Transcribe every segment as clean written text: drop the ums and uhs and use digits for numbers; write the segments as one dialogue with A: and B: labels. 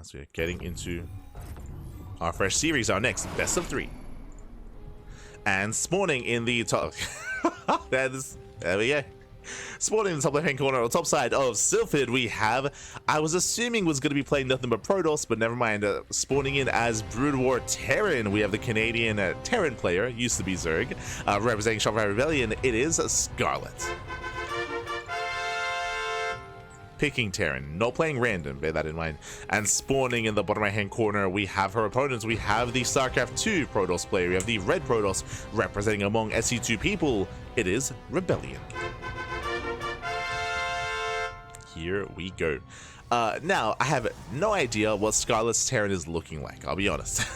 A: as we're getting into our fresh series, our next best of 3. And spawning in the top... there we go. Spawning in the top left hand corner on the top side of Sylphid, we have, I was assuming was going to be playing nothing but Protoss, but never mind. Spawning in as Brood War Terran, we have the Canadian Terran player, used to be Zerg. Representing StarCraft ReBellioN, it is Scarlett. Picking Terran, not playing random, bear that in mind. And spawning in the bottom right hand corner, we have her opponents. We have the StarCraft 2 Protoss player, we have the Red Protoss, representing among SC2 people, it is ReBellioN. Here we go. Now, I have no idea what Scarlett's Terran is looking like, I'll be honest.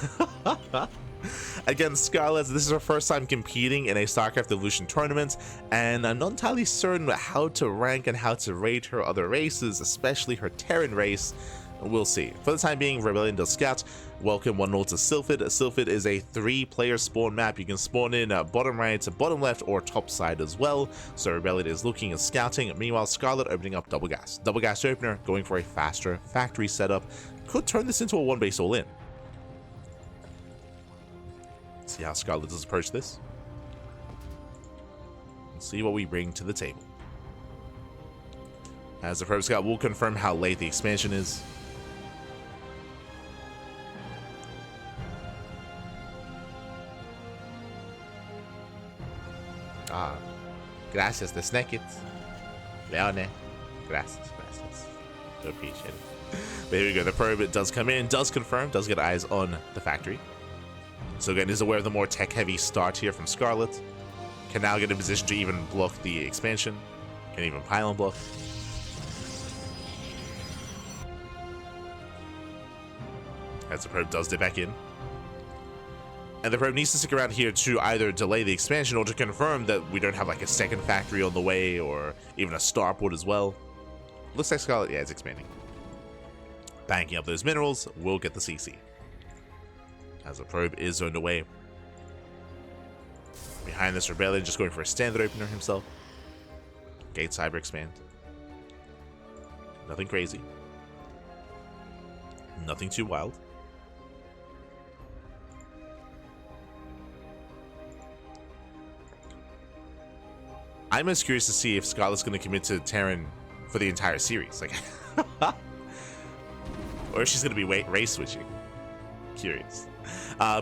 A: Again, Scarlett, this is her first time competing in a StarCraft Evolution tournament, and I'm not entirely certain how to rank and how to rate her other races, especially her Terran race. We'll see. For the time being, ReBellioN does scout. Welcome 1-0 to Sylphid. Sylphid is a 3-player spawn map. You can spawn in bottom right, bottom left, or top side as well. So ReBellioN is looking and scouting. Meanwhile, Scarlett opening up double gas. Double gas opener, going for a faster factory setup. Could turn this into a 1-base all-in. See how Scarlett does approach this. Let's see what we bring to the table. As the Probe Scout will confirm how late the expansion is. Gracias, the Snekit. Leone. Gracias. So appreciate it. But here we go. The probe does come in, does confirm, does get eyes on the factory. So again, is aware of the more tech-heavy start here from Scarlett. Can now get in position to even block the expansion. Can even pylon block. As the probe does dip back in. And the probe needs to stick around here to either delay the expansion or to confirm that we don't have like a second factory on the way or even a starport as well. Looks like Scarlett, yeah, it's expanding. Banking up those minerals, we'll get the CC. As the probe is zoned away. Behind this, ReBellioN just going for a standard opener himself. Gate cyber expand. Nothing crazy. Nothing too wild. I'm most curious to see if Scarlett's going to commit to Terran for the entire series. Like, or if she's going to be race switching. Curious.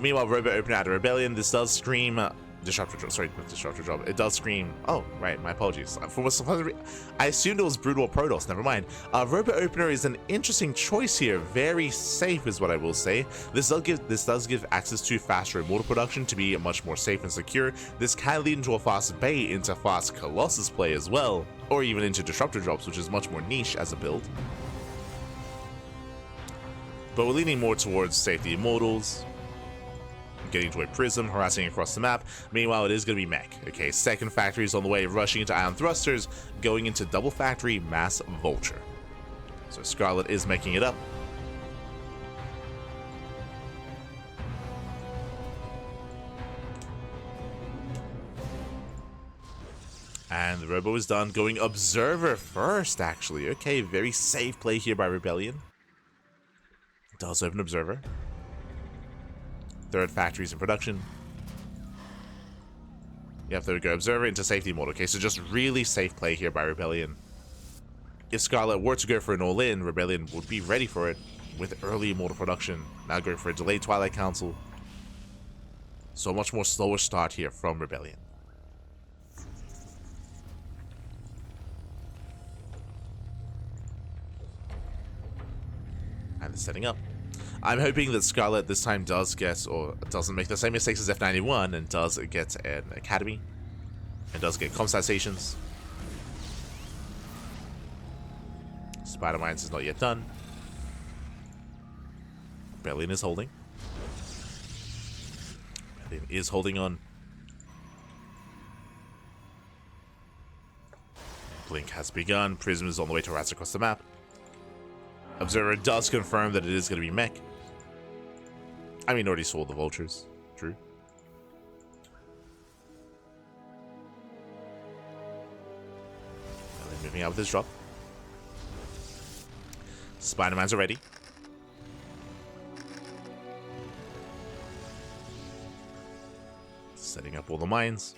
A: Meanwhile, Robo opener out of ReBellioN. This does scream Disruptor Drop. Sorry, not Disruptor Drop. It does scream. Oh, right. My apologies. I assumed it was Brood War Protoss. Never mind. Robo opener is an interesting choice here. Very safe is what I will say. This does give access to faster immortal production to be much more safe and secure. This can lead into a fast bait into fast Colossus play as well, or even into Disruptor Drops, which is much more niche as a build. But we're leaning more towards safety immortals. Getting to a prism, harassing across the map. Meanwhile, it is going to be mech. Okay, second factory is on the way, rushing into ion thrusters, going into double factory mass vulture. So Scarlett is making it up. And the robo is done, going observer first, actually. Okay, very safe play here by ReBellioN. Does open observer. Third factories in production. Yep, there we go. Observer into safety mode. Okay, so just really safe play here by ReBellioN. If Scarlett were to go for an all-in, ReBellioN would be ready for it with early immortal production. Now going for a delayed Twilight Council. So much more slower start here from ReBellioN. And it's setting up. I'm hoping that Scarlett this time does get, or doesn't make the same mistakes as F91 and does get an academy and does get comsat stations. Spider Mines is not yet done. ReBellioN is holding. ReBellioN is holding on. Blink has begun. Prism is on the way to rats across the map. Observer does confirm that it is going to be mech. I mean, already saw the vultures. True. And then moving out with this drop. Spider-Mans are ready. Setting up all the mines.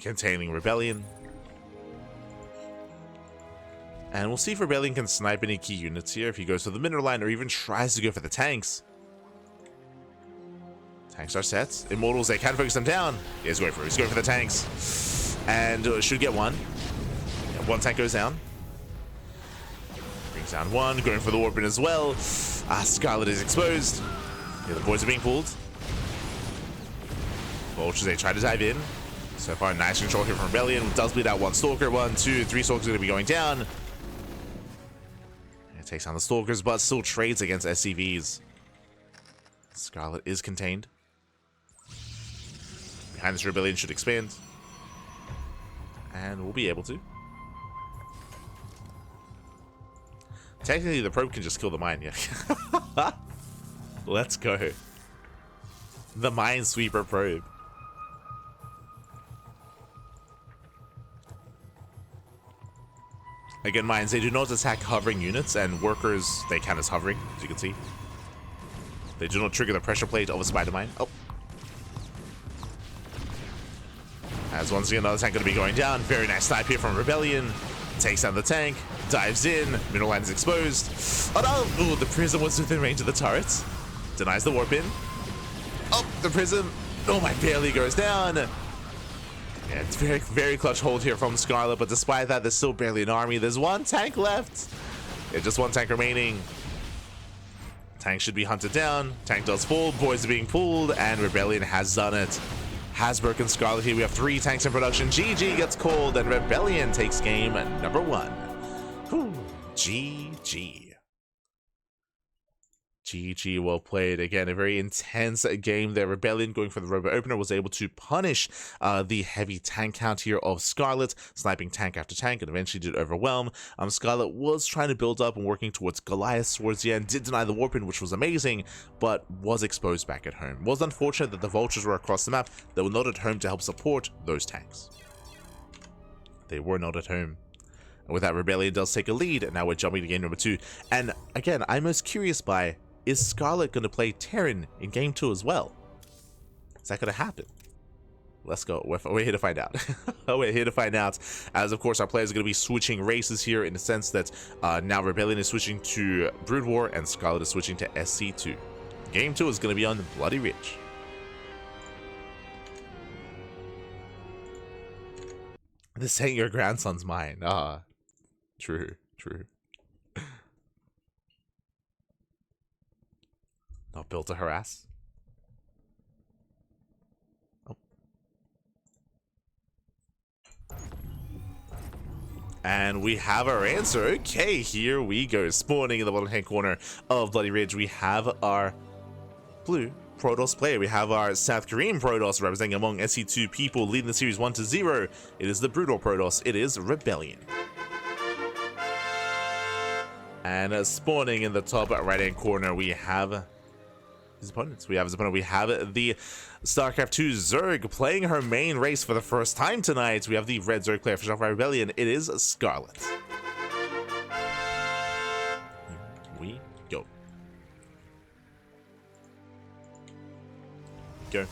A: Containing ReBellioN. And we'll see if ReBellioN can snipe any key units here if he goes to the mineral line or even tries to go for the tanks. Tanks are set. Immortals, they can focus them down. He's going for it. He's going for the tanks. And should get one. Yeah, one tank goes down. Brings down one. Going for the warping as well. Scarlett is exposed. Yeah, the boys are being pulled. Vultures, they try to dive in. So far, nice control here from ReBellioN. Does bleed out one Stalker. 1, 2, 3 Stalkers are going to be going down. It takes down the Stalkers, but still trades against SCVs. Scarlett is contained. Behind this, ReBellioN should expand. And we'll be able to. Technically, the probe can just kill the mine, yeah. Let's go. The Minesweeper probe. Again, mines, they do not attack hovering units, and workers, they count as hovering, as you can see. They do not trigger the pressure plate of a spider mine. Oh. As once again, another tank going to be going down. Very nice snipe here from ReBellioN. Takes down the tank, dives in, mineral line is exposed. Oh no! Ooh, the prism was within range of the turrets. Denies the warp in. Oh, the prism. Oh my, barely goes down. Yeah, it's very, very clutch hold here from Scarlett, but despite that, there's still barely an army. There's one tank left. Yeah, just one tank remaining. Tank should be hunted down. Tank does fall. Boys are being pulled, and ReBellioN has done it. Has broken Scarlett here. We have 3 tanks in production. GG gets called, and ReBellioN takes game number 1. Whew. GG. GG, well played. Again, a very intense game there. ReBellioN going for the Robo Opener was able to punish the heavy tank count here of Scarlett, sniping tank after tank, and eventually did overwhelm. Scarlett was trying to build up and working towards Goliath towards the end, did deny the warp-in, which was amazing, but was exposed back at home. It was unfortunate that the Vultures were across the map. They were not at home to help support those tanks. They were not at home. And with that, ReBellioN does take a lead, and now we're jumping to game number 2. And again, I'm most curious by, is Scarlett going to play Terran in game 2 as well? Is that going to happen? Let's go. We're here to find out. We're here to find out. As, of course, our players are going to be switching races here in the sense that now ReBellioN is switching to Brood War and Scarlett is switching to SC2. Game 2 is going to be on Bloody Ridge. This ain't your grandson's mine. Ah, true, true. Not built to harass. Oh. And we have our answer. Okay, here we go. Spawning in the bottom hand corner of Bloody Ridge, we have our blue Protoss player. We have our South Korean Protoss representing among SC2 people, leading the series 1-0. It is the brutal Protoss. It is ReBellioN. And spawning in the top right hand corner, we have his opponents. We have the StarCraft 2 Zerg playing her main race for the first time tonight. We have the red Zerg player for ReBellioN. It is Scarlett. Here we go. Go.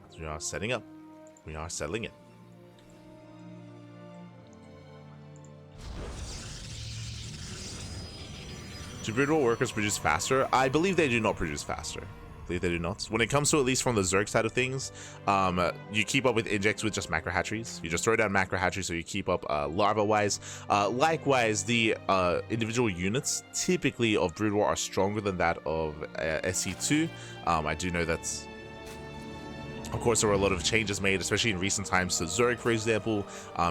A: As we are setting up. We are settling it. Do brutal workers produce faster? I believe they do not produce faster. I believe they do not. When it comes to, at least from the Zerg side of things, you keep up with injects with just macro hatcheries. You just throw down macro hatcheries so you keep up larva-wise. Likewise, the individual units typically of Brood War are stronger than that of SC2. I do know that, of course, there were a lot of changes made, especially in recent times to Zerg, for example,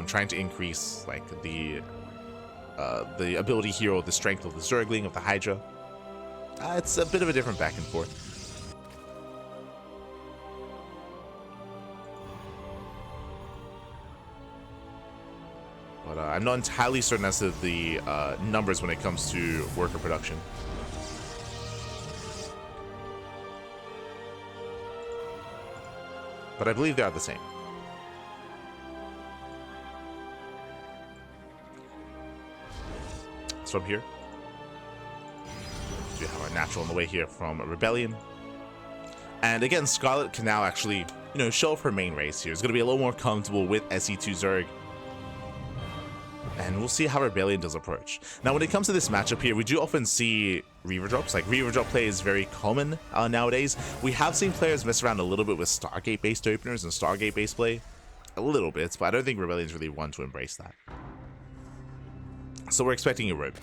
A: trying to increase like the ability here or the strength of the Zergling, of the Hydra. It's a bit of a different back and forth. But I'm not entirely certain as to the numbers when it comes to worker production. But I believe they are the same. So from here, we have our natural on the way here from ReBellioN. And again, Scarlett can now actually you know, show off her main race here. It's going to be a little more comfortable with SE2 Zerg. And we'll see how ReBellioN does approach. Now, when it comes to this matchup here, we do often see Reaver drops. Like, Reaver drop play is very common nowadays. We have seen players mess around a little bit with Stargate-based openers and Stargate-based play. A little bit, but I don't think ReBellion's really one to embrace that. So we're expecting a Robo.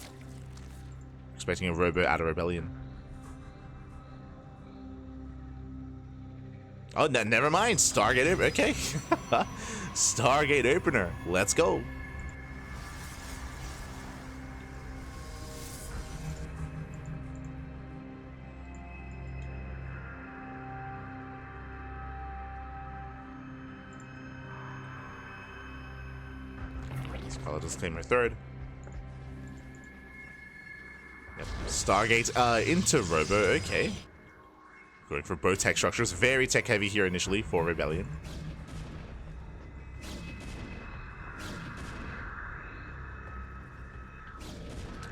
A: Expecting a Robo out of ReBellioN. Oh, no, never mind. Stargate opener. Okay. Stargate opener. Let's go. Scarlett does claim her third. Yep. Stargate into Robo. Okay. Going for both tech structures. Very tech heavy here initially for ReBellioN.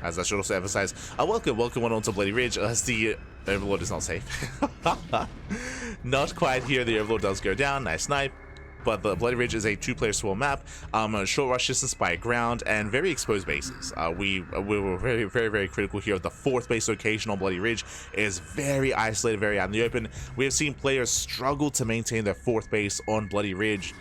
A: As I should also emphasize, welcome one on to Bloody Ridge, as the Overlord is not safe. Not quite here, the Overlord does go down, nice snipe. But the Bloody Ridge is a two-player swarm map, short rush distance by ground, and very exposed bases. We were very critical here. The fourth base location on Bloody Ridge is very isolated, very out in the open. We have seen players struggle to maintain their fourth base on Bloody Ridge.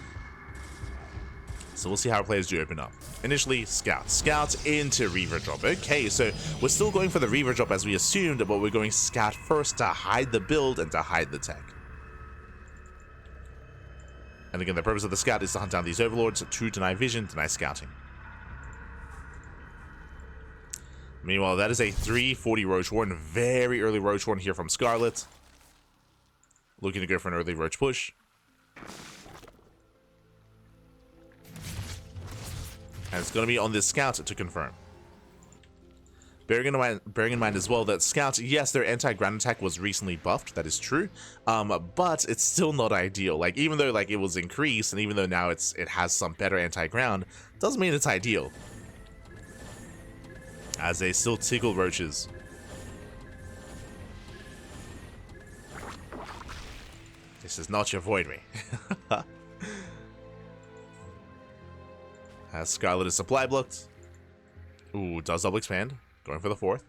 A: So we'll see how players do open up. Initially, Scout into Reaver drop. Okay, so we're still going for the Reaver drop as we assumed, but we're going Scout first to hide the build and to hide the tech. And again, the purpose of the Scout is to hunt down these Overlords to deny vision, deny scouting. Meanwhile, that is a 340 Roach Warren. Very early Roach Warren here from Scarlett. Looking to go for an early Roach push. And it's going to be on this Scout to confirm. Bearing in mind as well that Scouts, yes, their anti-ground attack was recently buffed, that is true, but it's still not ideal. Like, even though like it was increased, and even though now it has some better anti-ground, doesn't mean it's ideal. As they still tickle roaches. This is not your Void Ray. As Scarlett is supply blocked. Ooh, does double expand. Going for the fourth.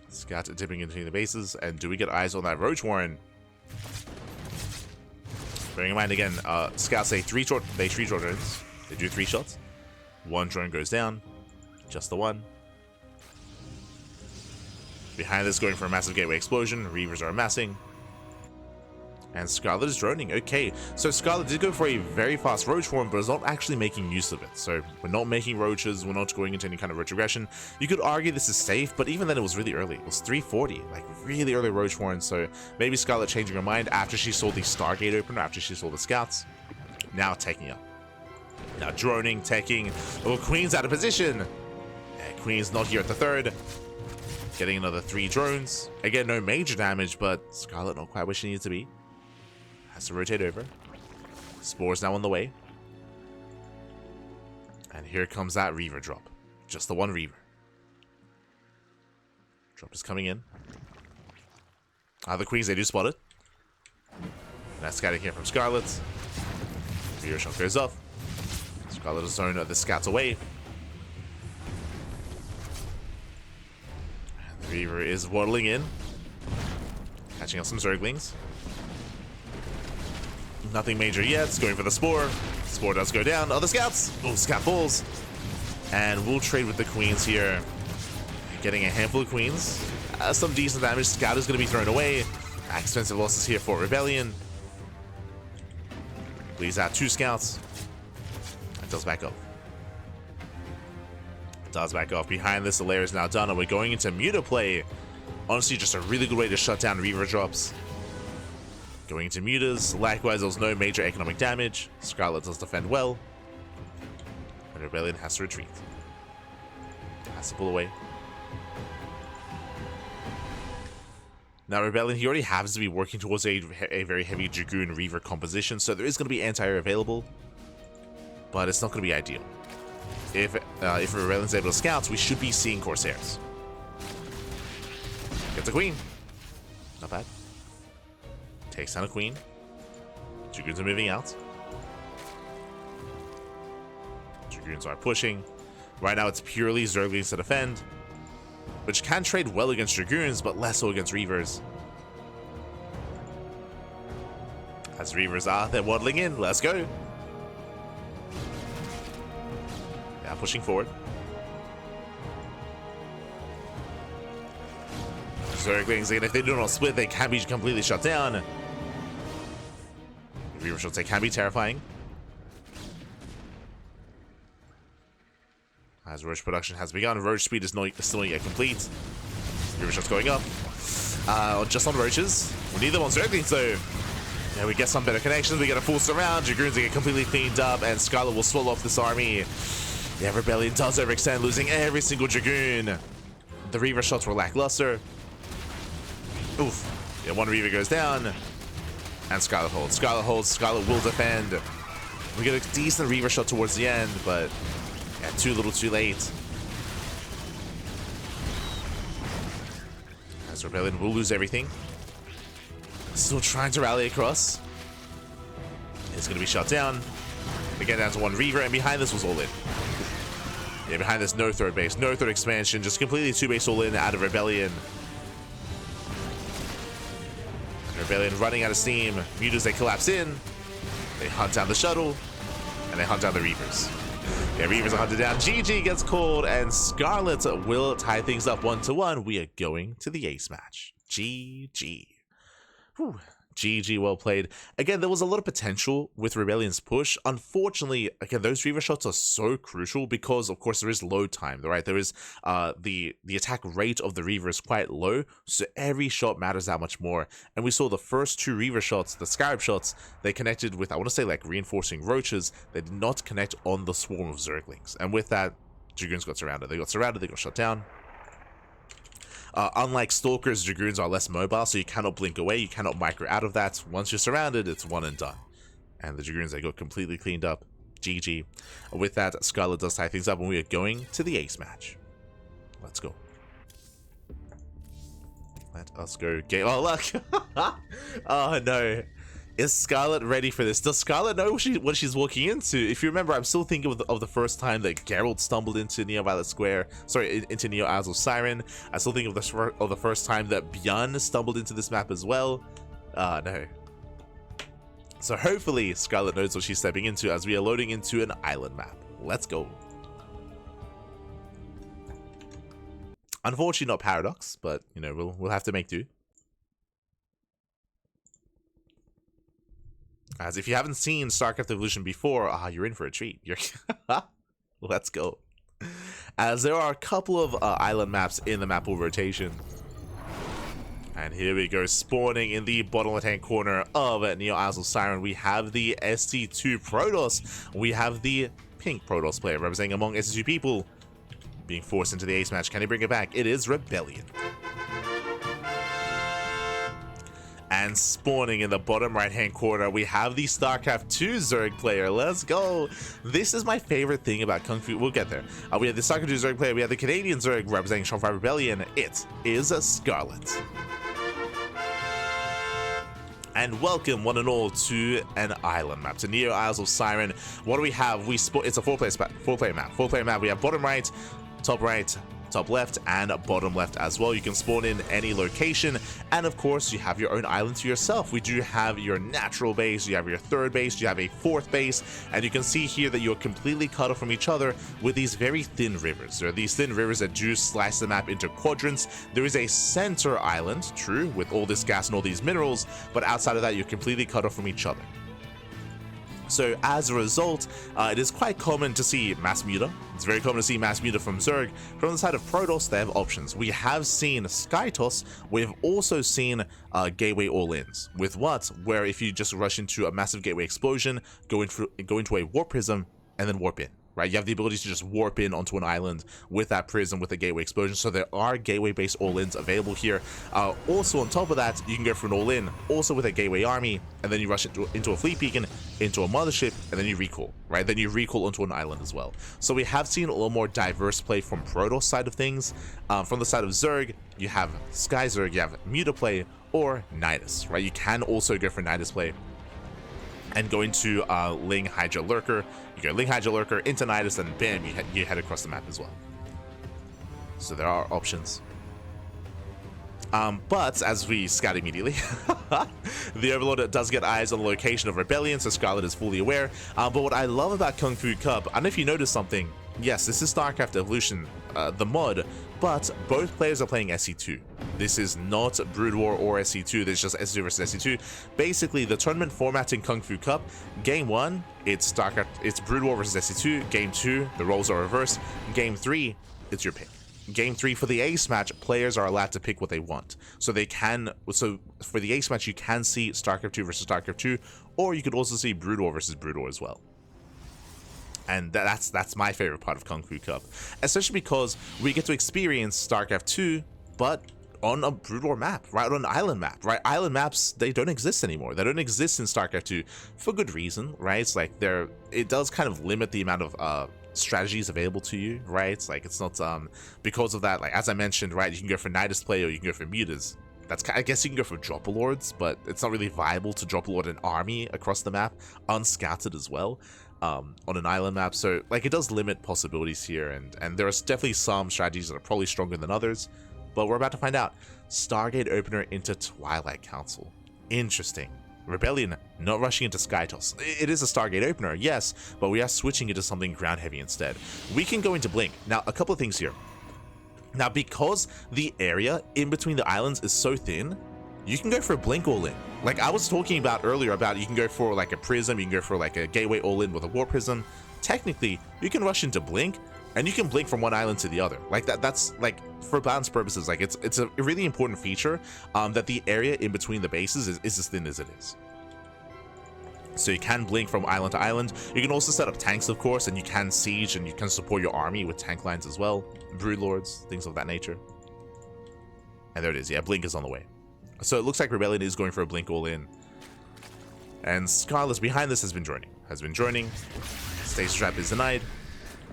A: Scout dipping into the bases. And do we get eyes on that Roach Warren? Bearing in mind again, Scouts say three short drones. They do 3 shots. 1 drone goes down. Just the 1. Behind this, going for a massive gateway explosion. Reavers are amassing. And Scarlett is droning. Okay, so Scarlett did go for a very fast Roach form, but is not actually making use of it. So we're not making Roaches, we're not going into any kind of Roach aggression. You could argue this is safe, but even then it was really early. It was 340, like really early Roach form. So maybe Scarlett changing her mind after she saw the Stargate opener, after she saw the Scouts. Now taking up. Now droning, teching. Oh, Queen's out of position. Yeah, Queen's not here at the third. Getting another 3 drones. Again, no major damage, but Scarlett not quite where she needs to be. Has to rotate over. Spore's now on the way. And here comes that Reaver drop. Just the 1 Reaver. Drop is coming in. The Queens, they do spot it. And that's scouting here from Scarlett. Reaver shot goes up. Scarlett has thrown the Scouts away. And the Reaver is waddling in. Catching up some Zerglings. Nothing major yet. It's going for the Spore. Spore does go down. Other Scouts. Oh, Scout falls. And we'll trade with the Queens here. Getting a handful of Queens. Some decent damage. Scout is going to be thrown away. Expensive losses here for ReBellioN. Bleeds out 2 Scouts. And does back up. Does back off. Behind this, the layer is now done. And we're going into Muta play. Honestly, just a really good way to shut down Reaver drops. Going into mutas. Likewise, there was no major economic damage. Scarlett does defend well. And ReBellioN has to retreat. Has to pull away. Now, ReBellioN, he already happens to be working towards a very heavy Dragoon Reaver composition, so there is going to be anti-air available. But it's not going to be ideal. If ReBellion's able to scout, we should be seeing Corsairs. Get the Queen. Not bad. Takes down a queen. Dragoons are moving out. Dragoons are pushing. Right now it's purely Zerglings to defend, which can trade well against Dragoons, but less so against Reavers. As Reavers are, they're waddling in. Let's go. Yeah, pushing forward. Zerglings, and if they do not split, they can be completely shut down. Reaver shots, they can be terrifying. As Roach production has begun, Roach speed is still not yet complete. Reaver shots going up. Just on Roaches. We need them on Zerglings though. Yeah, we get some better connections. We get a full surround. Dragoons get completely cleaned up, and Scarlett will swallow off this army. Yeah, ReBellioN does overextend, losing every single Dragoon. The Reaver shots were lackluster. Oof. Yeah, one Reaver goes down. And Scarlett holds. Scarlett holds. Scarlett will defend. We get a decent Reaver shot towards the end, but yeah, too little too late. As ReBellioN will lose everything. Still trying to rally across. It's going to be shut down. They get down to one Reaver, and behind this was all in. Yeah, behind this, no third base, no third expansion, just completely two base all in out of ReBellioN. ReBellioN running out of steam. Mutas, they collapse in. They hunt down the shuttle, and they hunt down the Reavers. Yeah, Reavers are hunted down. GG gets called, and Scarlett will tie things up 1-1. We are going to the ace match. GG. Whew. GG, well played. Again, there was a lot of potential with ReBellion's push. Unfortunately, again, those Reaver shots are so crucial because, of course, there is load time, right? There is the attack rate of the Reaver is quite low, so every shot matters that much more. And we saw the first two Reaver shots, the Scarab shots, they connected with, I want to say, like reinforcing Roaches. They did not connect on the swarm of Zerglings. And with that, Dragoons got surrounded. They got surrounded, they got shut down. Unlike Stalkers, Dragoons are less mobile, so you cannot blink away, you cannot micro out of that. Once you're surrounded, it's one and done. And the Dragoons, they got completely cleaned up. GG. With that, Scarlett does tie things up, and we are going to the ace match. Let's go. Let us go. Game. Oh, look. Oh, no. Is Scarlett ready for this? Does Scarlett know what she's walking into? If you remember, I'm still thinking of the first time that Geralt stumbled into Neo Violet Square. Sorry, into Neo Isles of Siren. I still think of the first time that Bjorn stumbled into this map as well. No. So hopefully Scarlett knows what she's stepping into as we are loading into an island map. Let's go. Unfortunately, not Paradox, but you know we'll have to make do. As if you haven't seen StarCraft Evolution before, you're in for a treat. Let's go. As there are a couple of island maps in the map pool rotation. And here we go, spawning in the bottom left-hand corner of Neo Isles of Siren. We have the ST2 Protoss. We have the pink Protoss player representing among ST2 people. Being forced into the ace match. Can he bring it back? It is ReBellioN. And spawning in the bottom right-hand corner, we have the StarCraft 2 Zerg player. Let's go. This is my favorite thing about KungFu. We'll get there. We have the StarCraft 2 Zerg player. We have the Canadian Zerg representing StarCraft ReBellioN. It is Scarlett. And welcome, one and all, to an island map, to Neo Isles of Siren. What do we have? It's a four-player map. Four-player map. We have bottom right, top left, and bottom left as well. You can spawn in any location, and of course you have your own island to yourself. We do have your natural base, you have your third base, you have a fourth base, and you can see here that you're completely cut off from each other with these very thin rivers. There are these thin rivers that do slice the map into quadrants. There is a center island, true, with all this gas and all these minerals, but outside of that you're completely cut off from each other. So as a result, it is quite common to see mass muta. It's very common to see mass muta from Zerg. From the side of Protoss, they have options. We have seen Skytoss. We've also seen gateway all-ins. With what? Where if you just rush into a massive gateway explosion, go into a warp prism, and then warp in. right? You have the ability to just warp in onto an island with that prism, with a gateway explosion. So there are gateway-based all-ins available here. Also, on top of that, you can go for an all-in, also with a gateway army, and then you rush into a fleet beacon, into a mothership, and then you recall, right? Then you recall onto an island as well. So we have seen a little more diverse play from Protoss side of things. From the side of Zerg, you have Sky Zerg, you have Muta play, or Nidus, right? You can also go for Nidus play and go into Ling Hydra Lurker. You go Ling Hydra Lurker into Nidus, and bam, you head across the map as well. So there are options. But as we scout immediately, the Overlord does get eyes on the location of ReBellioN, so Scarlett is fully aware. But what I love about KungFu Cup, I don't know if you noticed something, yes, this is StarCraft Evolution, the mod, but both players are playing SC2. This is not Brood War or SC2, this is just SC2 versus SC2. Basically, the tournament format in KungFu Cup, Game 1, it's StarCraft, it's Brood War versus SC2. Game 2, the roles are reversed. Game 3, it's your pick. Game 3, for the ace match, players are allowed to pick what they want. So for the ace match, you can see StarCraft 2 versus StarCraft 2, or you could also see Brood War versus Brood War as well. And that's my favorite part of KungFu Cup, especially because we get to experience StarCraft 2, but on a Brood War map, right? On an island map, right? Island maps, they don't exist anymore. They don't exist in StarCraft 2 for good reason, right? It's like it does kind of limit the amount of strategies available to you, right? It's like it's not because of that, like as I mentioned, right? You can go for Nidus play or you can go for Mutas. I guess you can go for Dropper Lords, but it's not really viable to Dropper Lord an army across the map unscouted as well. On an island map, so like it does limit possibilities here, and there are definitely some strategies that are probably stronger than others, but we're about to find out. Stargate opener into Twilight Council. Interesting. ReBellioN not rushing into Skytoss. It is a Stargate opener, yes, but we are switching into something ground heavy instead. We can go into Blink. Now, a couple of things here. Now, because the area in between the islands is so thin, you can go for a Blink all-in. Like I was talking about earlier about you can go for like a prism, you can go for like a gateway all-in with a war prism. Technically, you can rush into Blink, and you can blink from one island to the other. Like that's like for balance purposes, like it's a really important feature that the area in between the bases is as thin as it is. So you can blink from island to island. You can also set up tanks, of course, and you can siege and you can support your army with tank lines as well. Brood Lords, things of that nature. And there it is. Yeah, Blink is on the way. So it looks like ReBellioN is going for a Blink all-in. And Scarlett behind this has been joining. Stage trap is denied.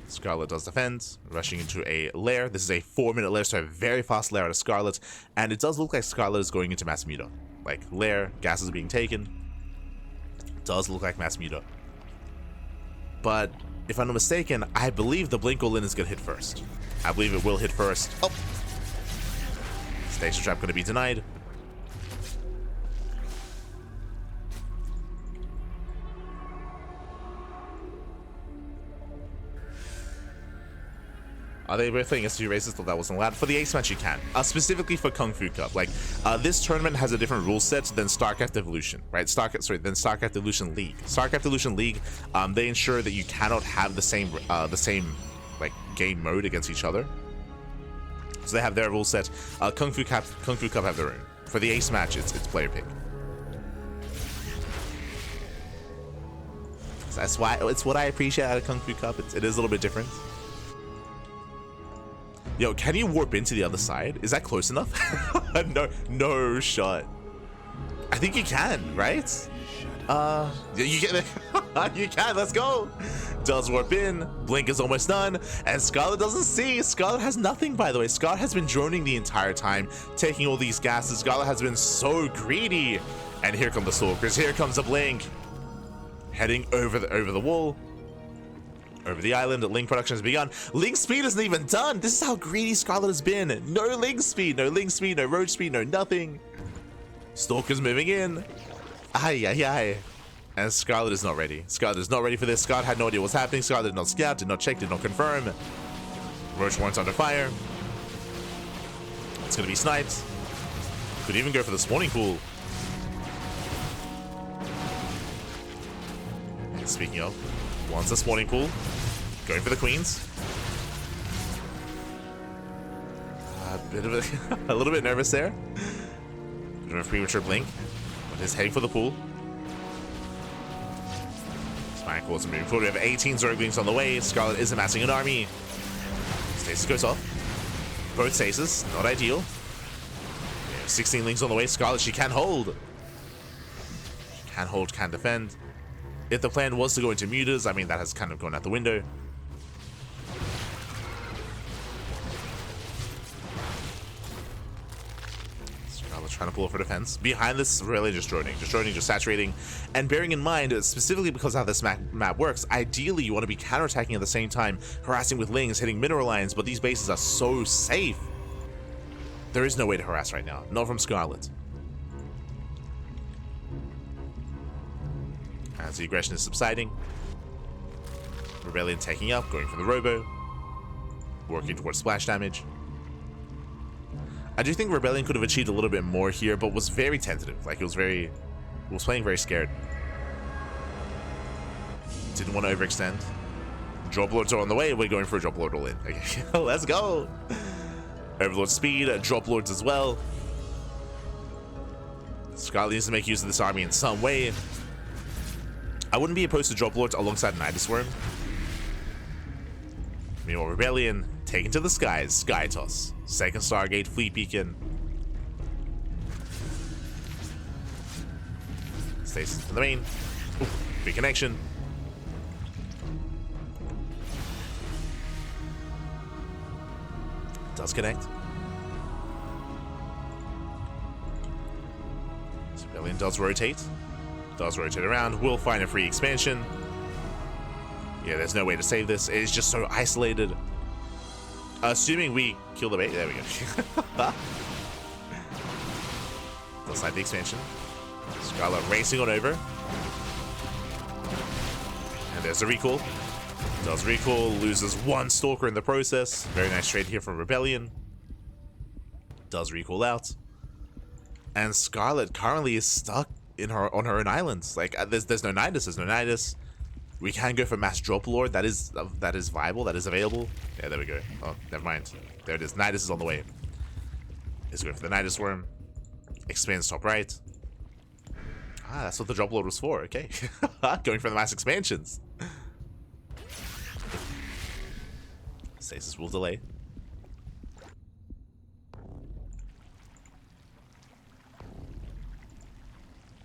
A: Scarlett does defend, rushing into a lair. This is a 4-minute lair, so a very fast lair out of Scarlett. And it does look like Scarlett is going into mass muta. Like lair, gas is being taken. Does look like mass muta. But if I'm not mistaken, I believe the Blink all-in is going to hit first. I believe it will hit first. Oh! Stage trap going to be denied. Are they both playing SC races? Thought that wasn't allowed. For the ace match, you can. Specifically for KungFu Cup. Like, this tournament has a different rule set than StarCraft Evolution, right? Than StarCraft Evolution League. StarCraft Evolution League, they ensure that you cannot have the same like game mode against each other. So they have their rule set. KungFu Cup have their own. For the ace match, it's player pick. So that's why it's what I appreciate out of KungFu Cup. It is a little bit different. Yo, can you warp into the other side? Is that close enough? No shot. I think you can, right? You can. You can. Let's go. Does warp in. Blink is almost done, and Scarlett doesn't see. Scarlett has nothing, by the way. Scarlett has been droning the entire time, taking all these gases. Scarlett has been so greedy, and here come the Stalkers. Here comes the Blink, heading over the wall. Over the island, Link production has begun. Link speed isn't even done. This is how greedy Scarlett has been. No Link speed, no road speed, no nothing. Stalker's moving in. Ay. And Scarlett is not ready. Scarlett is not ready for this. Scarlett had no idea what's happening. Scarlett did not scout, did not check, did not confirm. Roach warrant's under fire. It's gonna be sniped. Could even go for the spawning pool. And speaking of, wants a spawning pool. Going for the queens. A little bit nervous there. Bit of a premature blink, but he's heading for the pool. course, moving forward. We have 18 Zerglings on the way. Scarlett is amassing an army. Stasis goes off. Both stasis, not ideal. 16 lings on the way. Scarlett, she can hold. She can hold, can defend. If the plan was to go into mutas, I mean, that has kind of gone out the window. Scarlett trying to pull off her defense. Behind this, really just droning, just saturating. And bearing in mind, specifically because of how this map works, ideally you want to be counterattacking at the same time, harassing with lings, hitting mineral lines, but these bases are so safe. There is no way to harass right now, not from Scarlett. As the aggression is subsiding, ReBellioN taking up, going for the robo, working towards splash damage. I do think ReBellioN could have achieved a little bit more here, but was very tentative. Like, it was playing very scared. Didn't want to overextend. Drop lords are on the way. We're going for a drop lord all in. Okay, let's go. Overlord speed, drop lords as well. Scarlett needs to make use of this army in some way. I wouldn't be opposed to drop lords alongside Nidus Worm. Meanwhile, ReBellioN taken to the skies. Sky toss. Second Stargate, fleet beacon. Stasis in the main. Ooh, big connection. Does connect. So ReBellioN does rotate. Does rotate around. Will find a free expansion. Yeah, there's no way to save this. It is just so isolated. Assuming we kill the bait. There we go. Does like the expansion. Scarlett racing on over. And there's a recall. Does recall, loses one Stalker in the process. Very nice trade here from ReBellioN. Does recall out. And Scarlett currently is stuck on her own islands. Like, there's no Nidus, there's no Nidus. We can go for mass drop lord. That is viable, that is available. Yeah, there we go. Oh, never mind. There it is. Nidus is on the way. Let's go for the Nidus Worm. Expands top right. Ah, that's what the drop lord was for. Okay. Going for the mass expansions. Stasis will delay.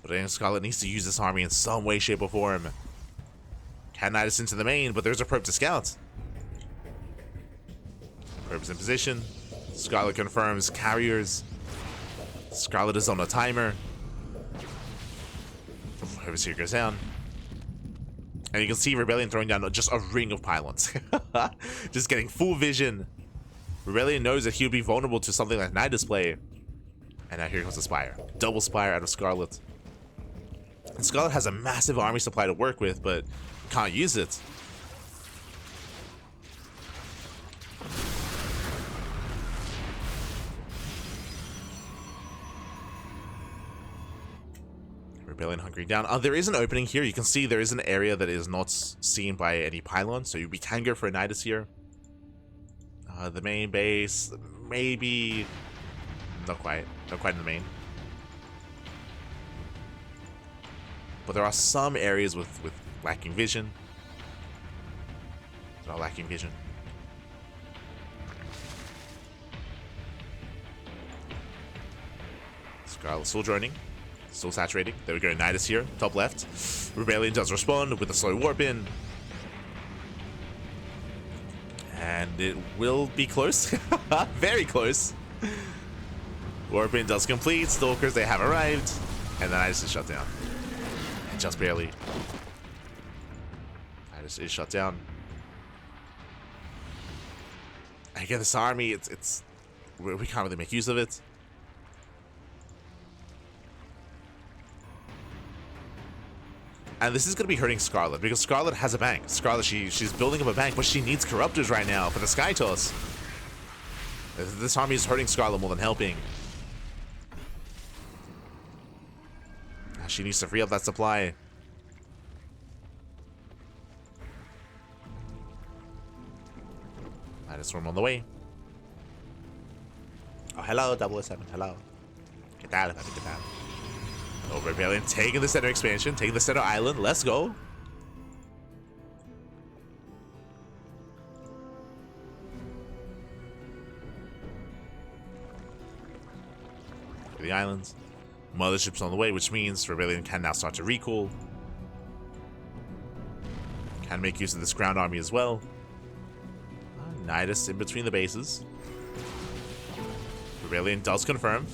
A: But then Scarlett needs to use this army in some way, shape, or form. Can Nidus into the main, but there's a probe to scout. Probe's in position. Scarlett confirms carriers. Scarlett is on a timer. Overseer goes down. And you can see ReBellioN throwing down just a ring of pylons. Just getting full vision. ReBellioN knows that he would be vulnerable to something like Nidus play. And now here comes the Spire. Double Spire out of Scarlett. And Scarlett has a massive army supply to work with, but can't use it. ReBellioN hunkering down. There is an opening here. You can see there is an area that is not seen by any pylon, so we can go for a Nidus here. The main base, maybe not quite in the main. But there are some areas with lacking vision. They're all lacking vision. Scarlett still droning. Still saturating. There we go, Nidus here, top left. ReBellioN does respond with a slow warp in. And it will be close. Very close. Warp in does complete. Stalkers, they have arrived. And then Nidus is shut down. And just barely. Nidus is shut down. Again, this army, we can't really make use of it. And this is going to be hurting Scarlett, because Scarlett has a bank. Scarlett, she's building up a bank, but she needs Corruptors right now for the Sky Toss. This army is hurting Scarlett more than helping. She needs to free up that supply. Nidus Worm on the way. Oh, hello, 007. Hello. ¿Qué tal, papi? ¿Qué tal? Oh, ReBellioN taking the center expansion, taking the center island. Let's go. Secure the islands. Mothership's on the way, which means ReBellioN can now start to recall. Can make use of this ground army as well. Nidus in between the bases. ReBellioN does confirm.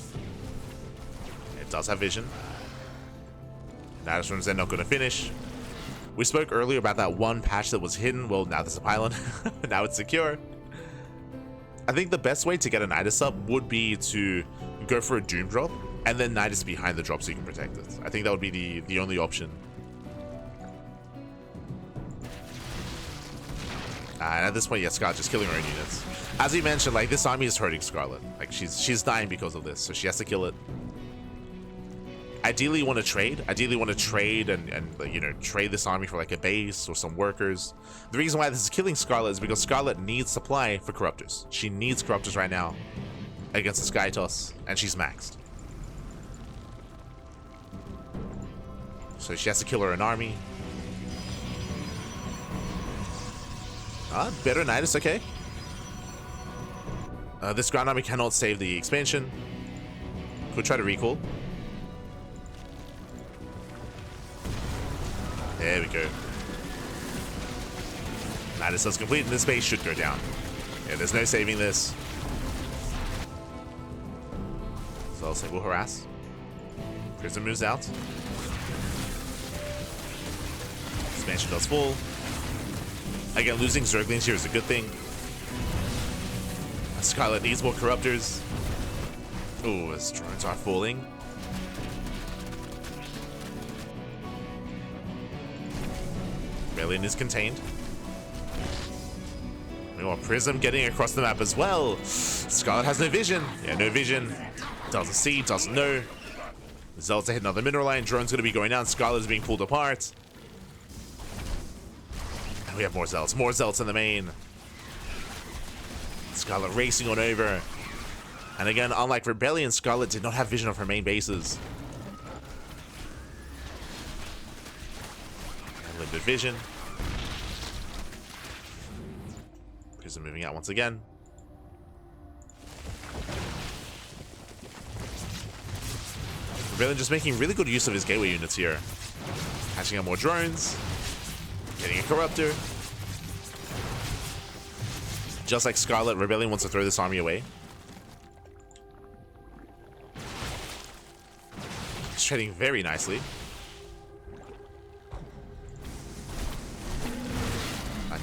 A: It does have vision. Nidus runs, they're not going to finish. We spoke earlier about that one patch that was hidden. Well, now there's a pylon. Now it's secure. I think the best way to get a Nidus up would be to go for a Doom drop and then Nidus behind the drop so you can protect it. I think that would be the only option. And at this point, yeah, Scarlett just killing her own units. As we mentioned, like, this army is hurting Scarlett. Like, she's dying because of this, so she has to kill it. Ideally, you want to trade. Ideally, you want to trade and you know, trade this army for like a base or some workers. The reason why this is killing Scarlett is because Scarlett needs supply for Corruptors. She needs Corruptors right now against the Sky Toss, and she's maxed. So she has to kill her own army. Better Nidus, okay. This ground army cannot save the expansion. Could try to recall. There we go. Nidus does complete, and this base should go down. Yeah, there's no saving this. So I'll say we'll harass. Prism moves out. Expansion does fall. Again, losing Zerglings here is a good thing. Scarlett needs more Corruptors. Ooh, as drones are falling. ReBellioN is contained. We want Prism getting across the map as well. Scarlett has no vision. Yeah, no vision. Doesn't see, doesn't know. Zealots are hitting another mineral line. Drone's going to be going down. Scarlett is being pulled apart. And we have more Zealots. More Zealots in the main. Scarlett racing on over. And again, unlike ReBellioN, Scarlett did not have vision of her main bases. Limited vision. Prism moving out once again. ReBellioN just making really good use of his gateway units here. Hatching out more drones. Getting a Corruptor. Just like Scarlett, ReBellioN wants to throw this army away. He's trading very nicely.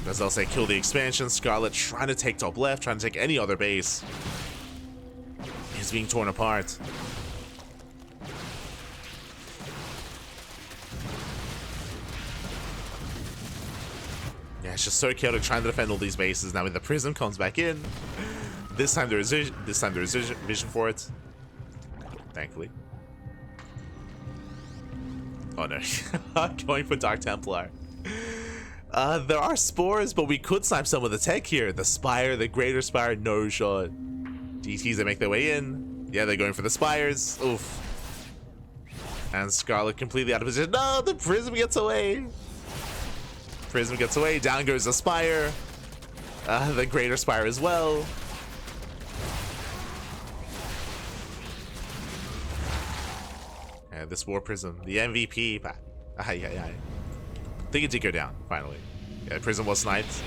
A: As I'll say, kill the expansion. Scarlett trying to take top left, trying to take any other base. He's being torn apart. Yeah, it's just so chaotic trying to defend all these bases. Now when the Prism comes back in, this time there is vision for it. Thankfully. Oh no, going for Dark Templar. There are spores, but we could snipe some of the tech here. The Spire, the Greater Spire, no shot. DTs, they make their way in. Yeah, they're going for the Spires. Oof. And Scarlett completely out of position. No, the Prism gets away. Prism gets away. Down goes the Spire. The Greater Spire as well. And this War Prism, the MVP. I think it did go down, finally. Yeah, Prism was sniped.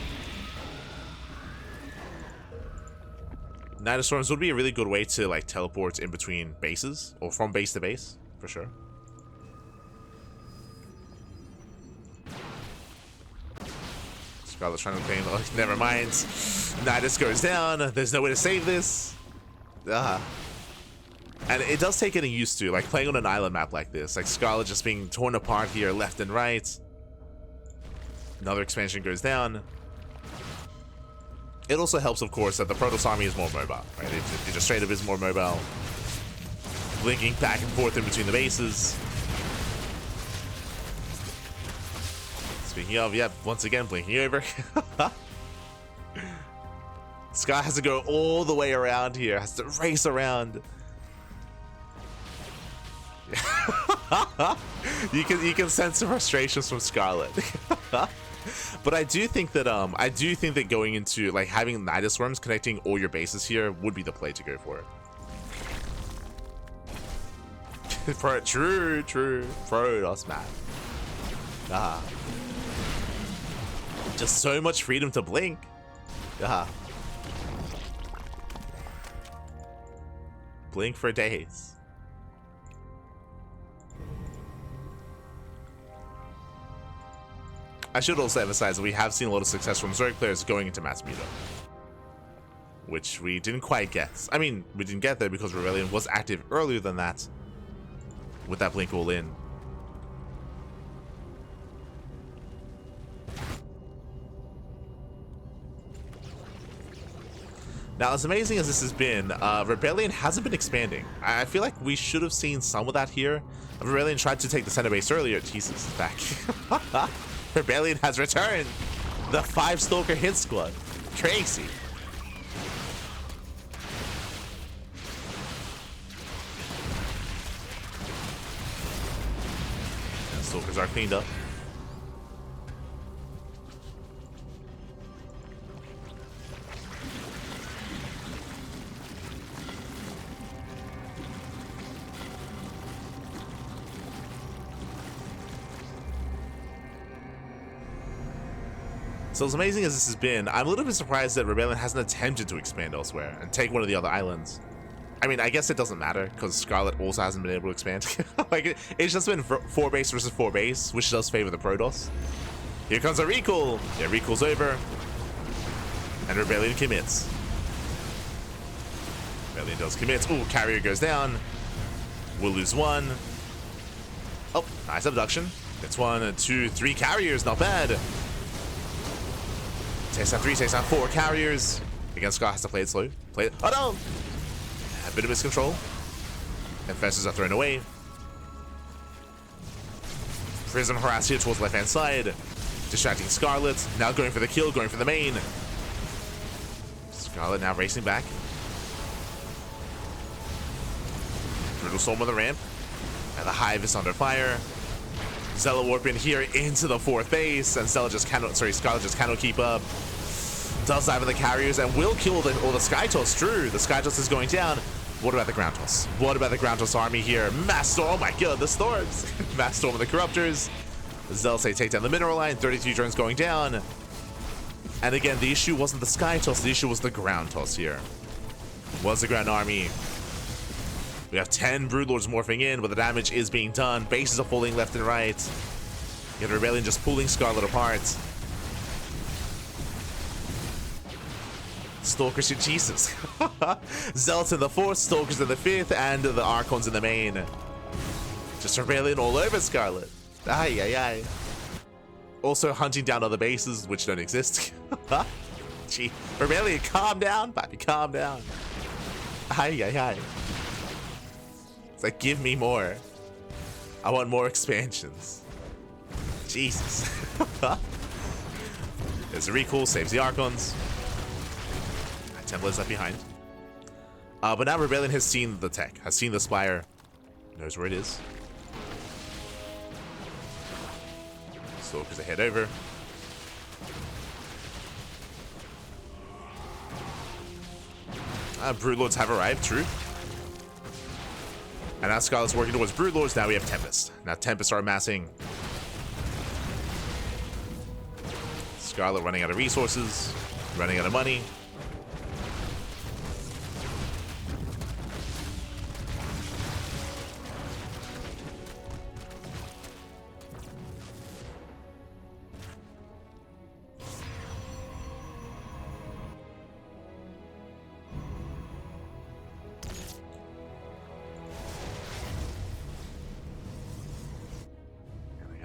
A: Nidus Storms would be a really good way to like teleport in between bases, or from base to base, for sure. Scarlett's trying to claim, oh, never mind. Nidus goes down, there's no way to save this. And it does take getting used to, like playing on an island map like this, like Scarlett just being torn apart here, left and right. Another expansion goes down. It also helps, of course, that the Protoss army is more mobile, right? It just straight up is more mobile. Blinking back and forth in between the bases. Speaking of, yeah, once again, blinking over. Sky has to go all the way around here, has to race around. you can sense the frustrations from Scarlett. But I do think that going into like having Nidus Worms connecting all your bases here would be the play to go for it. True. Protoss, man. Just so much freedom to blink. Blink for days. I should also emphasize that we have seen a lot of success from Zerg players going into mass meta, which we didn't quite get. I mean, we didn't get there because ReBellioN was active earlier than that with that blink all in. Now, as amazing as this has been, ReBellioN hasn't been expanding. I feel like we should have seen some of that here. ReBellioN tried to take the center base earlier. Jesus, it's back. ReBellioN has returned. The 5-Stalker hit squad. Crazy. And Stalkers are cleaned up. So as amazing as this has been, I'm a little bit surprised that ReBellioN hasn't attempted to expand elsewhere and take one of the other islands. I mean, I guess it doesn't matter because Scarlett also hasn't been able to expand. Like, it's just been 4 base versus 4 base, which does favor the Protoss. Here comes a recall. Yeah, recall's over. And ReBellioN commits. ReBellioN does commit. Ooh, carrier goes down. We'll lose 1. Oh, nice abduction. It's 1, 2, 3 carriers. Not bad. Takes down 3, takes down 4 carriers. Again, Scar has to play it slow. Play it. Oh no! A bit of miscontrol. Infestors are thrown away. Prism harass here towards the left-hand side. Distracting Scarlett. Now going for the kill, going for the main. Scarlett now racing back. Brutal Storm on the ramp. And the Hive is under fire. Zella warp in here into the 4th base, and Scarlett just cannot keep up. Does dive in the carriers and will kill all the Sky Toss. True, the Sky Toss is going down. What about the Ground Toss? What about the Ground Toss army here? Mass Storm, oh my god, the Storms. Mass Storm of the Corruptors. Zella say take down the Mineral Line, 32 turns going down. And again, the issue wasn't the Sky Toss, the issue was the Ground Toss here. Was the Ground Army. We have 10 Broodlords morphing in, but the damage is being done. Bases are falling left and right. You have ReBellioN just pulling Scarlett apart. Stalkers, Jesus. Zealots in the 4th, Stalkers in the 5th, and the Archons in the main. Just ReBellioN all over Scarlett. Ay, ay, ay. Also hunting down other bases, which don't exist. Gee, ReBellioN, calm down, baby, calm down. Ay, ay, ay. It's like, give me more. I want more expansions. Jesus. There's a recall, saves the Archons. Template's left behind. But now ReBellioN has seen the tech, has seen the Spire, knows where it is. Stalkers ahead over. Broodlords have arrived, true. And now Scarlett's working towards Broodlords. Now we have Tempest. Now Tempest are amassing. Scarlett running out of resources, running out of money.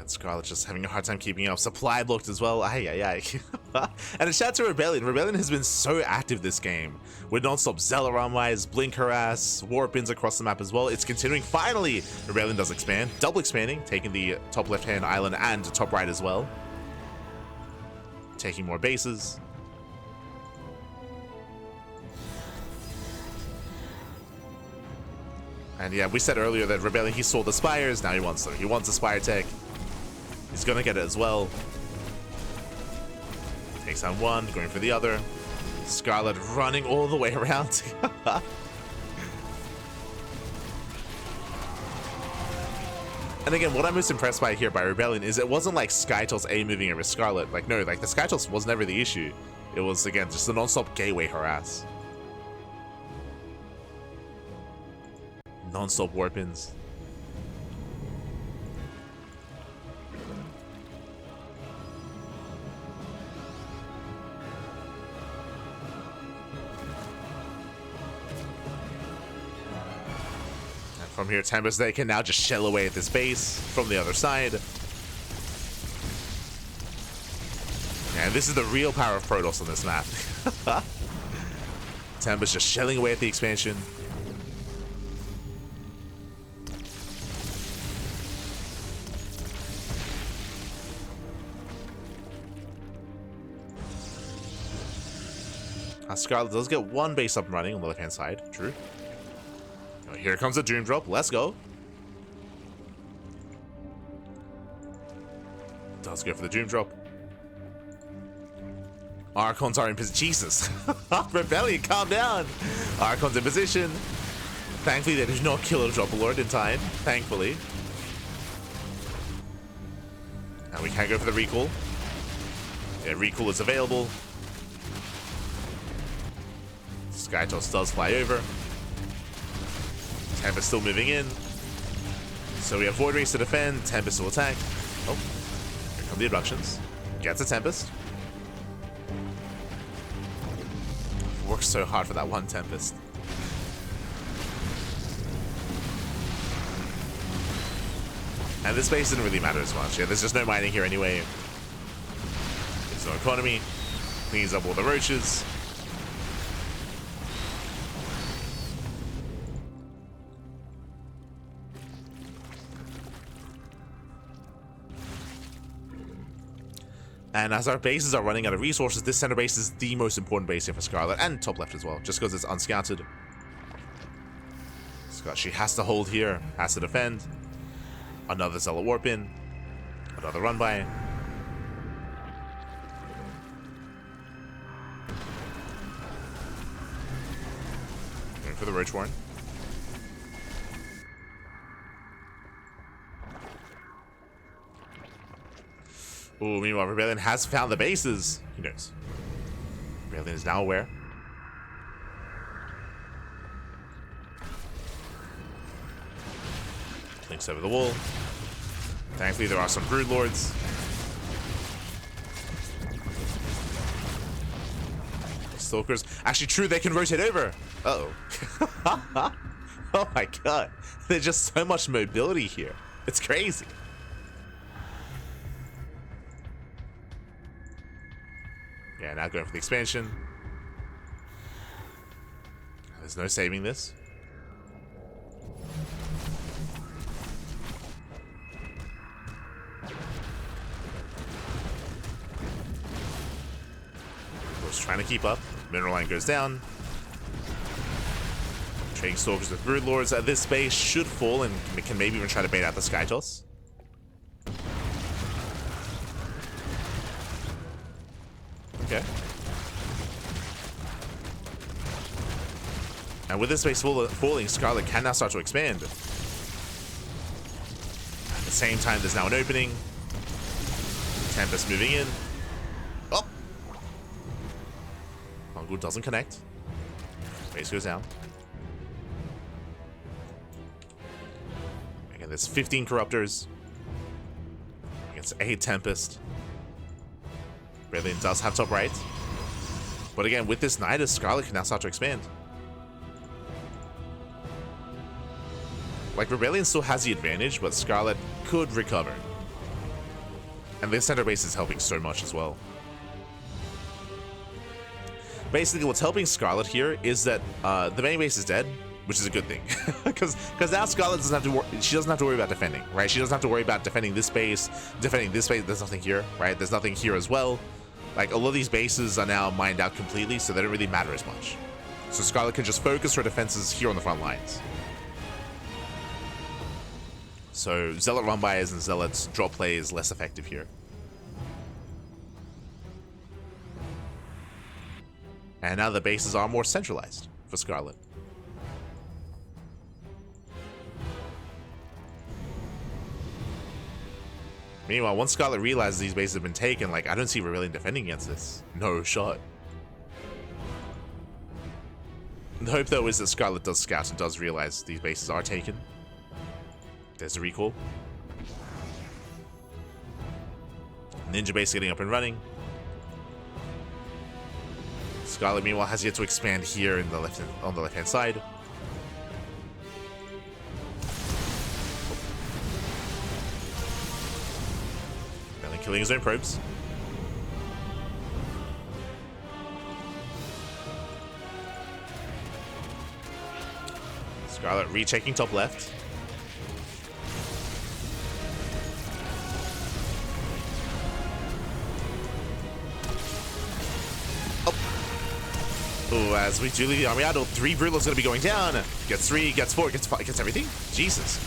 A: Scarlett just having a hard time keeping up. Supply blocked as well. Ay, ay, ay. And a shout out to ReBellioN. ReBellioN has been so active this game. With non-stop Zella run-wise, Blink harass, warp-ins across the map as well. It's continuing. Finally, ReBellioN does expand. Double expanding, taking the top left-hand island and top right as well. Taking more bases. And yeah, we said earlier that ReBellioN, he saw the Spires. Now he wants them. He wants the Spire tech. He's gonna get it as well. Takes on one, going for the other. Scarlett running all the way around. And again, what I'm most impressed by here by ReBellioN is it wasn't like Skytoss A moving over Scarlett. Like, no, like the Skytoss was never the issue. It was, again, just the non-stop gateway harass. Non-stop warp-ins. From here, Tempest, they can now just shell away at this base from the other side. And this is the real power of Protoss on this map. Tempest just shelling away at the expansion. Scarlett does get one base up and running on the left-hand side. True. Here comes a Doom Drop. Let's go. Does go for the Doom Drop. Archons are in position. Jesus. ReBellioN, calm down. Archons in position. Thankfully, they did not kill a Drop Lord in time. Thankfully. And we can go for the recall. Yeah, recall is available. Skytoss does fly over. Tempest still moving in. So we have Void Race to defend. Tempest will attack. Oh, here come the abductions. Gets a Tempest. Works so hard for that one Tempest. And this base didn't really matter as much. Yeah, there's just no mining here anyway. There's no economy. Cleans up all the roaches. And as our bases are running out of resources, this center base is the most important base here for Scarlett, and top left as well, just because it's unscouted. She has to hold here, has to defend. Another Zealot warp in. Another run by. Going for the Roach Warren. Ooh, meanwhile, ReBellioN has found the bases. Who knows? ReBellioN is now aware. Links over the wall. Thankfully, there are some Brood Lords. Stalkers. Actually, true, they can rotate over. Uh-oh. Oh my god. There's just so much mobility here. It's crazy. Yeah, now going for the expansion. There's no saving this. Just trying to keep up. Mineral line goes down. Trading Stalkers with Brood Lords at this base should fall and can maybe even try to bait out the Skytoss. Okay. And with this base falling, Scarlett can now start to expand. At the same time, there's now an opening. Tempest moving in. Oh! Mongol doesn't connect. Base goes down. Again, there's 15 Corruptors. Against 8 Tempest. ReBellioN does have top right. But again, with this Nidus, Scarlett can now start to expand. Like, ReBellioN still has the advantage, but Scarlett could recover. And this center base is helping so much as well. Basically, what's helping Scarlett here is that the main base is dead, which is a good thing. Because now Scarlett doesn't have to she doesn't have to worry about defending, right? She doesn't have to worry about defending this base, there's nothing here, right? There's nothing here as well. Like, all of these bases are now mined out completely, so they don't really matter as much. So Scarlett can just focus her defenses here on the front lines. So Zealot run-bys and Zealot's drop play is less effective here. And now the bases are more centralized for Scarlett. Meanwhile, once Scarlett realizes these bases have been taken, like, I don't see ReBellioN defending against this. No shot. The hope, though, is that Scarlett does scout and does realize these bases are taken. There's a recall. Ninja base getting up and running. Scarlett, meanwhile, has yet to expand here in the on the left-hand side. ReBellioN killing his own probes. Scarlett rechecking top left. Oh, as we do the army idle, 3 Broodlords gonna be going down. Gets 3, gets 4, gets 5, gets everything. Jesus.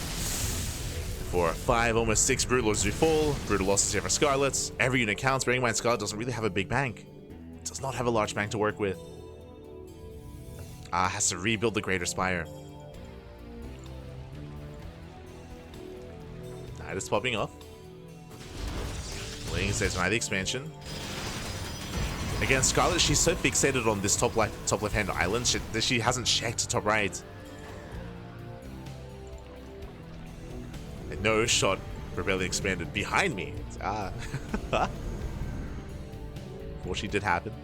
A: 4, 5, almost 6 Broodlords do fall. Brutal losses here for Scarlett. Every unit counts. Bearing in mind, Scarlett doesn't really have a big bank. Does not have a large bank to work with. Has to rebuild the Greater Spire. Knight is popping off. Ling says deny the expansion. Again, Scarlett, she's so fixated on this top left-hand island that she hasn't checked top right. And no shot. ReBellioN expanded behind me. Well, she did happen.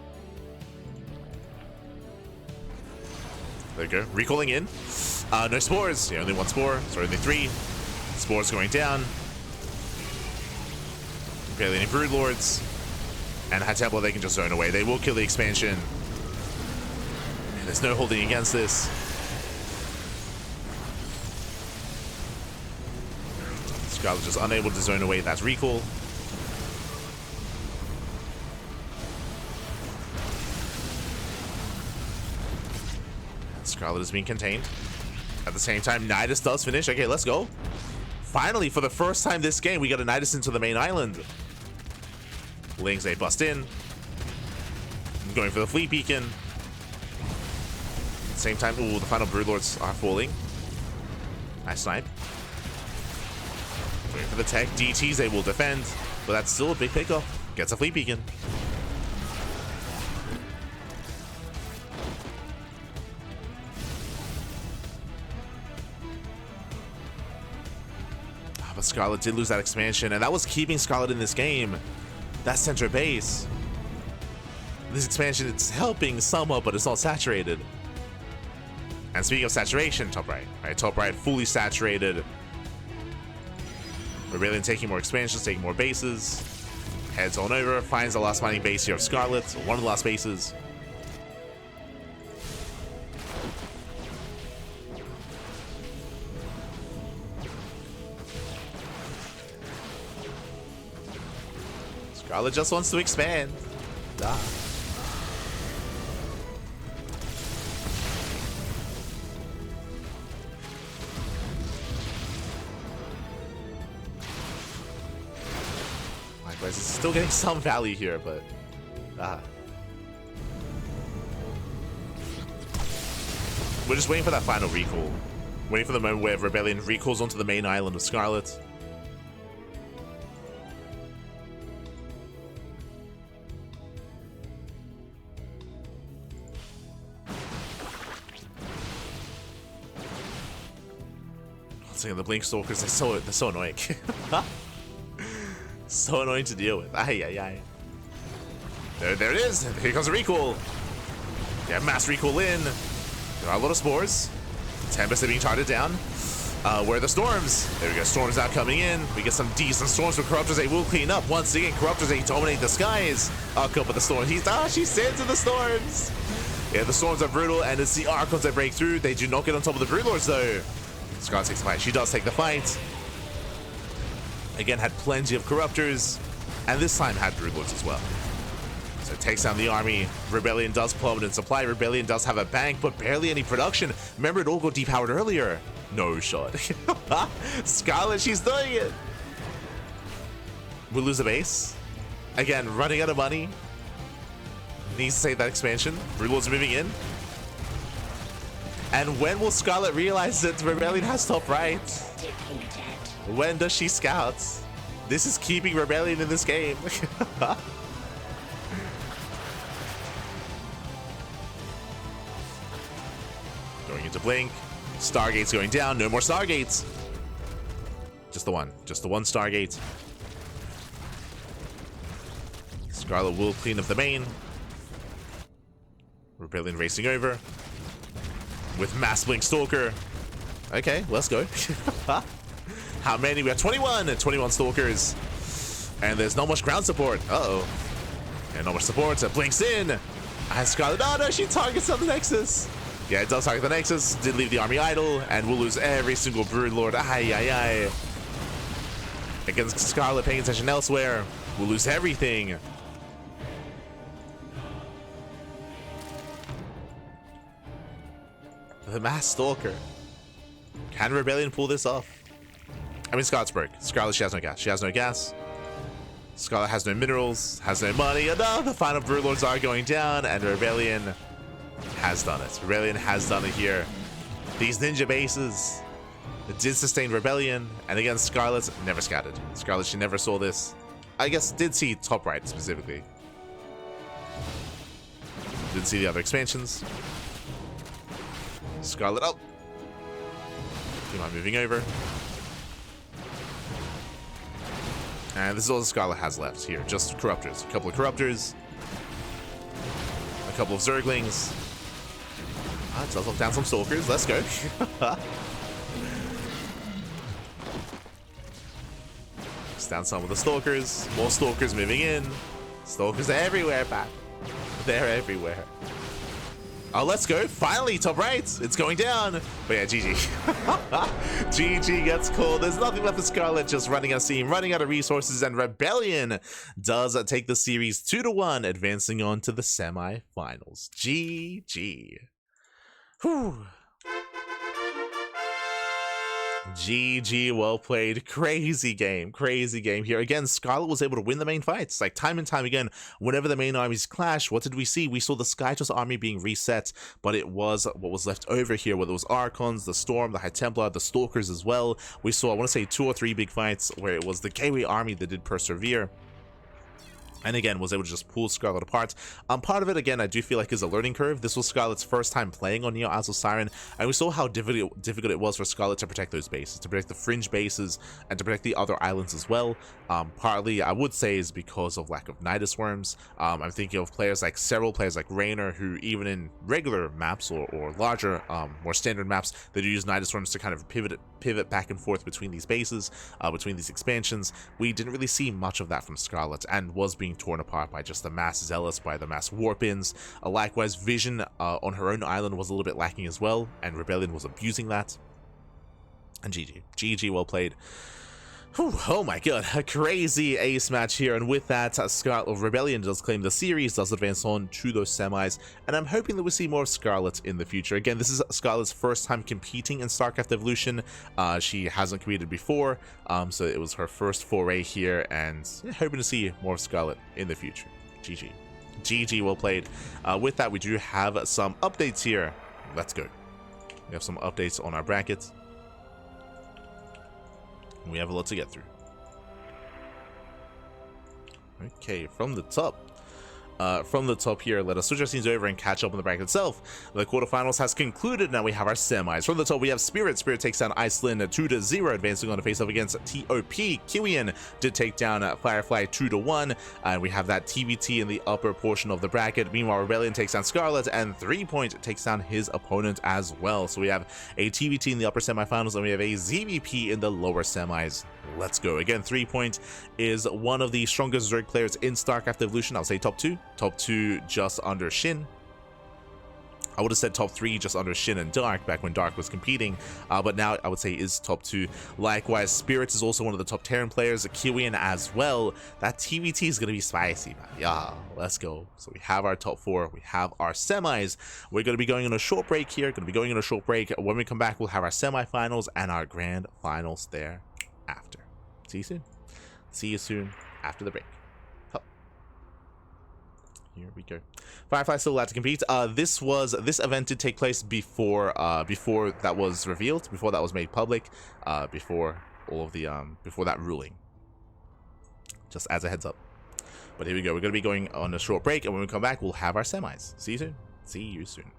A: There we go. Recalling in. No spores. Yeah, only 1 spore. Sorry, only 3. Spores going down. ReBellioN any Broodlords. And High Templar, they can just zone away. They will kill the expansion. And there's no holding against this. Scarlett just unable to zone away that recall. Scarlett is being contained. At the same time, Nidus does finish. Okay, let's go. Finally, for the first time this game, we got a Nidus into the main island. Lings, they bust in. Going for the fleet beacon. At the same time, ooh, the final Broodlords are falling. Nice snipe. Waiting for the tech. DTs, they will defend. But that's still a big pickup. Gets a fleet beacon. But Scarlett did lose that expansion, and that was keeping Scarlett in this game. That center base. This expansion, it's helping somewhat, but it's not saturated. And speaking of saturation, top right. Right, top right, fully saturated. ReBellioN taking more expansions, taking more bases. Heads on over, finds the last mining base here of Scarlett, one of the last bases. Scarlett just wants to expand. Likewise, it's still getting some value here, but we're just waiting for that final recall. Waiting for the moment where ReBellioN recalls onto the main island of Scarlett. The Blink Stalkers, they're so annoying. So annoying to deal with. Ay, ay, ay. There it is. Here comes a recall. Yeah, mass recall in. There are a lot of spores. Tempest are being charted down. Where are the storms? There we go. Storms now coming in. We get some decent storms from Corruptors. They will clean up. Once again, Corruptors, they dominate the skies. Archon with the storms. She stands in the storms. Yeah, the storms are brutal, and it's the Archons that break through. They do not get on top of the Broodlords, though. Scarlett takes the fight. She does take the fight. Again, had plenty of Corruptors, and this time had Broodlords as well. So it takes down the army. ReBellioN does plummet in supply. ReBellioN does have a bank, but barely any production. Remember, it all got depowered earlier. No shot. Scarlett, she's doing it. We'll lose a base. Again, running out of money. Needs to save that expansion. Broodlords moving in. And when will Scarlett realize that ReBellioN has top right? When does she scout? This is keeping ReBellioN in this game. Going into Blink. Stargate's going down. No more Stargates. Just the one. Just the one Stargate. Scarlett will clean up the main. ReBellioN racing over. With Mass Blink Stalker. Okay, let's go. How many? We have 21! 21 Stalkers. And there's not much ground support. Uh-oh. And not much support. So blinks in. And Scarlett, oh no, she targets on the Nexus. Yeah, it does target the Nexus. Did leave the army idle. And we'll lose every single Broodlord. Ay. Against Scarlett paying attention elsewhere. We'll lose everything. The Mass Stalker. Can ReBellioN pull this off? I mean, Scarlett's broke. Scarlett, she has no gas. She has no gas. Scarlett has no minerals, has no money. And no, the final Broodlords are going down, and ReBellioN has done it. ReBellioN has done it here. These ninja bases, it did sustain ReBellioN, and again, Scarlett never scattered. Scarlett, she never saw this. I guess did see top right specifically. Didn't see the other expansions. Scarlett, oh. Keep on moving over. And this is all Scarlett has left here. Just Corruptors. A couple of Corruptors. A couple of Zerglings. Ah, it does look down some Stalkers. Let's go. Just down some of the Stalkers. More Stalkers moving in. Stalkers are everywhere, Pat. They're everywhere. Oh, let's go. Finally, top right. It's going down. But yeah, GG. GG gets called. There's nothing left for Scarlett, just running out of steam, running out of resources, and ReBellioN does take the series 2-1, advancing on to the semi-finals. GG. Whew. GG, well played. Crazy game here. Again, Scarlett was able to win the main fights. Like time and time again, whenever the main armies clash, what did we see? We saw the Skytoss army being reset, but it was what was left over here, whether it was Archons, the Storm, the High Templar, the Stalkers as well. We saw, I want to say 2 or 3 big fights where it was the Gateway army that did persevere. And again, was able to just pull Scarlett apart. Part of it, again, I do feel like is a learning curve. This was Scarlett's first time playing on Neo Eyes of Siren, and we saw how difficult it was for Scarlett to protect those bases, to protect the fringe bases, and to protect the other islands as well. Partly, I would say, is because of lack of Nidus Worms. I'm thinking of several players like Raynor, who even in regular maps or larger, more standard maps, they do use Nidus Worms to kind of pivot back and forth between these bases, between these expansions. We didn't really see much of that from Scarlett, and was being torn apart by just the mass Zealots, by the mass Warp-ins. Likewise, Vision on her own island was a little bit lacking as well, and ReBellioN was abusing that. And GG, well played. Whew, oh my god, a crazy ace match here, and with that, ReBellioN does claim the series, does advance on to those semis, and I'm hoping that we'll see more of Scarlett in the future. Again, this is Scarlett's first time competing in StarCraft Evolution. She hasn't competed before, so it was her first foray here, and hoping to see more of Scarlett in the future. GG, well played. With that, we do have some updates here. Let's go. We have some updates on our brackets. We have a lot to get through. Okay, from the top. Here, let us switch our scenes over and catch up on the bracket itself. The quarterfinals has concluded. Now we have our semis. From the top, we have Spirit. Spirit takes down Iceland 2-0, advancing on to face off against TOP. Killian did take down Firefly 2-1, and we have that TVT in the upper portion of the bracket. Meanwhile, ReBellioN takes down Scarlett, and 3-Point takes down his opponent as well. So we have a TVT in the upper semifinals, and we have a ZVP in the lower semis. Let's go. Again, 3-Point is one of the strongest Zerg players in StarCraft Evolution. I'll say top 2. Top 2 just under Shin. I would have said top 3 just under Shin and Dark back when Dark was competing, but now I would say is top 2. Likewise, Spirits is also one of the top Terran players, Killian as well. That TVT is going to be spicy, man. Yeah, let's go. So we have our top 4, we have our semis. We're going to be going on a short break here, When we come back, we'll have our semifinals and our grand finals there after. See you soon after the break. Here we go. Firefly still allowed to compete. This event did take place before that was revealed, before that was made public, before all of the before that ruling. just as a heads up. But here we go. We're going to be going on a short break, and when we come back, we'll have our semis. See you soon. See you soon.